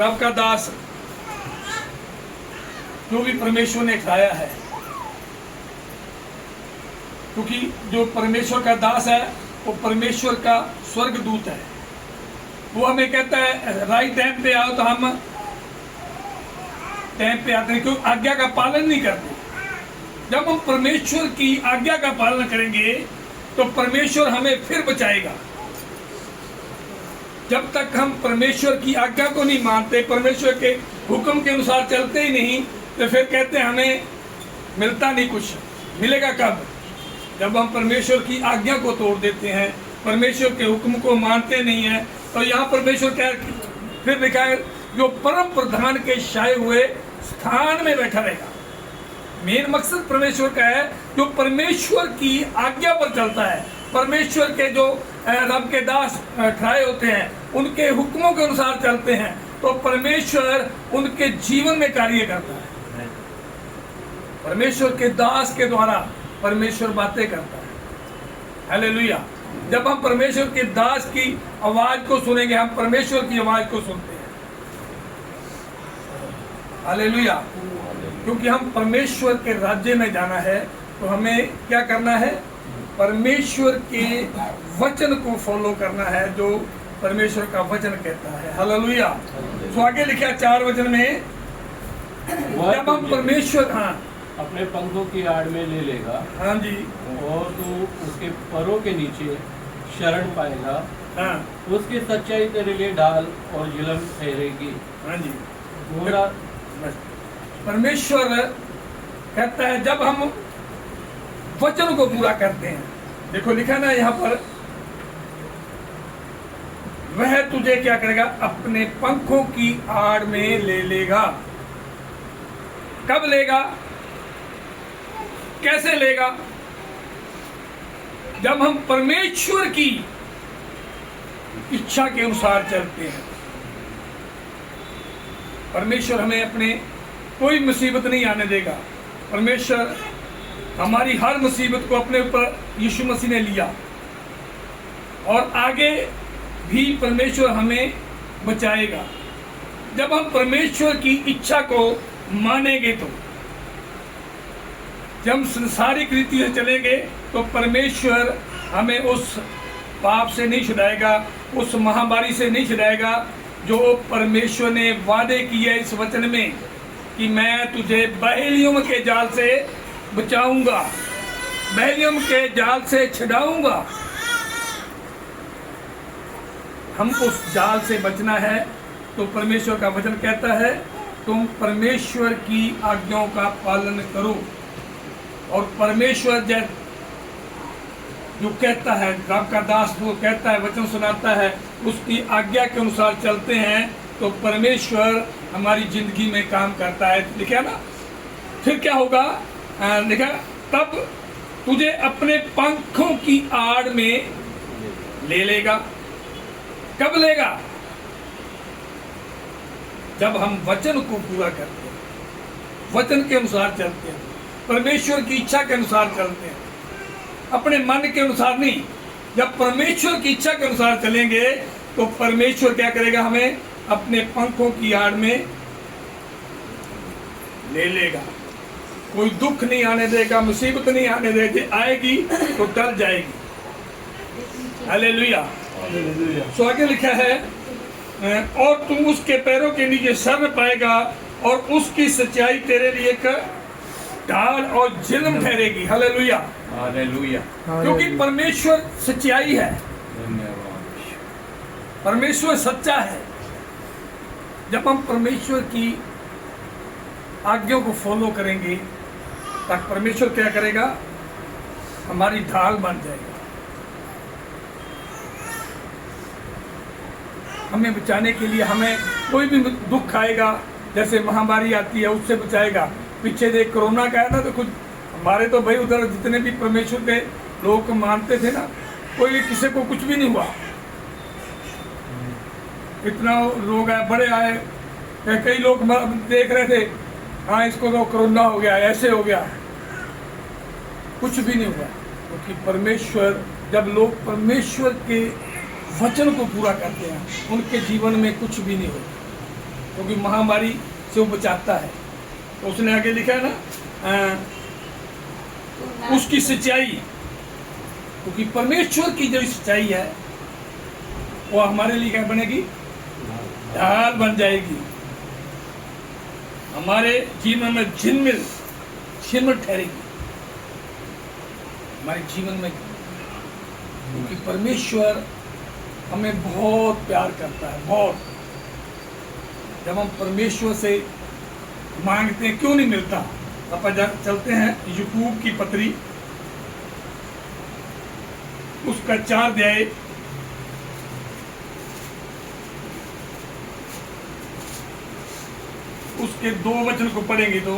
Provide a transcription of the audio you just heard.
रब का दास जो भी परमेश्वर ने खाया है, क्योंकि जो परमेश्वर का दास है वो परमेश्वर का स्वर्गदूत है। वो हमें कहता है राइट टाइम पे आओ, तो हम टाइम पे आते हैं, क्योंकि आज्ञा का पालन नहीं करते। जब हम परमेश्वर की आज्ञा का पालन करेंगे तो परमेश्वर हमें फिर बचाएगा। जब तक हम परमेश्वर की आज्ञा को नहीं मानते, परमेश्वर के हुक्म के अनुसार चलते ही नहीं, तो फिर कहते हैं हमें मिलता नहीं कुछ। मिलेगा कब? जब हम परमेश्वर की आज्ञा को तोड़ देते हैं, परमेश्वर के हुक्म को मानते नहीं हैं। तो यहाँ परमेश्वर क्या फिर लिखा है, जो परम प्रधान के छाए हुए स्थान में बैठा रहेगा। मेन मकसद परमेश्वर का है, जो परमेश्वर की आज्ञा पर चलता है, परमेश्वर के जो रब के दास ठहराए होते हैं, उनके हुक्मों के अनुसार चलते हैं, तो परमेश्वर उनके जीवन में कार्य करता है। परमेश्वर के दास के द्वारा परमेश्वर बातें करता है। हालेलुया। जब हम परमेश्वर के दास की आवाज को सुनेंगे, हम परमेश्वर की आवाज को सुनते हैं। हालेलुया। क्योंकि हम परमेश्वर के राज्य में जाना है, तो हमें क्या करना है? परमेश्वर के वचन को फॉलो करना है, जो परमेश्वर का वचन कहता है। हालेलुया। तो आगे लिखा 4 वचन में, जब हम परमेश्वर अपने पंखों की आड़ में ले लेगा, हाँ जी, और तो उसके परों के नीचे शरण पाएगा। हाँ, उसकी सच्चाई तेरे लिए ढाल और झिलम ठहरेगी। हाँ जी। पूरा परमेश्वर कहता है जब हम वचन को पूरा करते हैं, देखो लिखा ना यहाँ पर, वह तुझे क्या करेगा? अपने पंखों की आड़ में ले लेगा। कब लेगा? कैसे लेगा? जब हम परमेश्वर की इच्छा के अनुसार चलते हैं। परमेश्वर हमें अपने कोई मुसीबत नहीं आने देगा। परमेश्वर हमारी हर मुसीबत को अपने ऊपर यीशु मसीह ने लिया, और आगे भी परमेश्वर हमें बचाएगा। जब हम परमेश्वर की इच्छा को मानेंगे, तो जब हम संसारिक रीति से चलेंगे, तो परमेश्वर हमें उस पाप से नहीं छुड़ाएगा, उस महामारी से नहीं छुड़ाएगा, जो परमेश्वर ने वादे किए इस वचन में कि मैं तुझे बहेलियों के जाल से बचाऊंगा, बहेलियों के जाल से छुड़ाऊंगा। हम उस जाल से बचना है, तो परमेश्वर का वचन कहता है तुम परमेश्वर की आज्ञाओं का पालन करो। और परमेश्वर जो कहता है, रब का दास जो कहता है, वचन सुनाता है, उसकी आज्ञा के अनुसार चलते हैं, तो परमेश्वर हमारी जिंदगी में काम करता है। लिखा ना, फिर क्या होगा? लिखा, तब तुझे अपने पंखों की आड़ में ले लेगा। कब लेगा? जब हम वचन को पूरा करते हैं, वचन के अनुसार चलते हैं, परमेश्वर की इच्छा के अनुसार चलते हैं, अपने मन के अनुसार नहीं। जब परमेश्वर की इच्छा के अनुसार चलेंगे, तो परमेश्वर क्या करेगा? हमें अपने पंखों की आड़ में ले लेगा। कोई दुख नहीं आने देगा, मुसीबत नहीं आने देगा। आएगी तो टल जाएगी। हालेलुया। सो आगे लिखा है, और तुम उसके पैरों के नीचे शरण पाएगा, और उसकी सच्चाई तेरे लिए एक ढाल और झिलम ठहरेगी। हालेलुया। हालेलुया। क्योंकि परमेश्वर सच्चाई है, परमेश्वर सच्चा है। जब हम परमेश्वर की आज्ञाओं को फॉलो करेंगे, तब परमेश्वर क्या करेगा? हमारी ढाल बन जाएगा, हमें बचाने के लिए। हमें कोई भी दुख आएगा, जैसे महामारी आती है, उससे बचाएगा। पीछे देख कोरोना का है ना, तो कुछ हमारे तो भाई उधर जितने भी परमेश्वर के लोग मानते थे ना, कोई किसी को कुछ भी नहीं हुआ। इतना लोग आए, बड़े आए, कई लोग देख रहे थे, हाँ इसको तो कोरोना हो गया, ऐसे हो गया, कुछ भी नहीं हुआ। क्योंकि परमेश्वर, जब लोग परमेश्वर के वचन को पूरा करते हैं, उनके जीवन में कुछ भी नहीं होता। क्योंकि महामारी से वो बचाता है। तो उसने आगे लिखा है ना उसकी सच्चाई, क्योंकि परमेश्वर की जो सच्चाई है वो हमारे लिए क्या बनेगी, ढाल बन जाएगी, हमारे जीवन में झिलमिल ठहरेगी हमारे जीवन में, क्योंकि परमेश्वर हमें बहुत प्यार करता है, बहुत। जब हम परमेश्वर से मांगते हैं क्यों नहीं मिलता। अपन चलते हैं याकूब की पत्री उसका 4 अध्याय उसके 2 वचन को पढ़ेंगे तो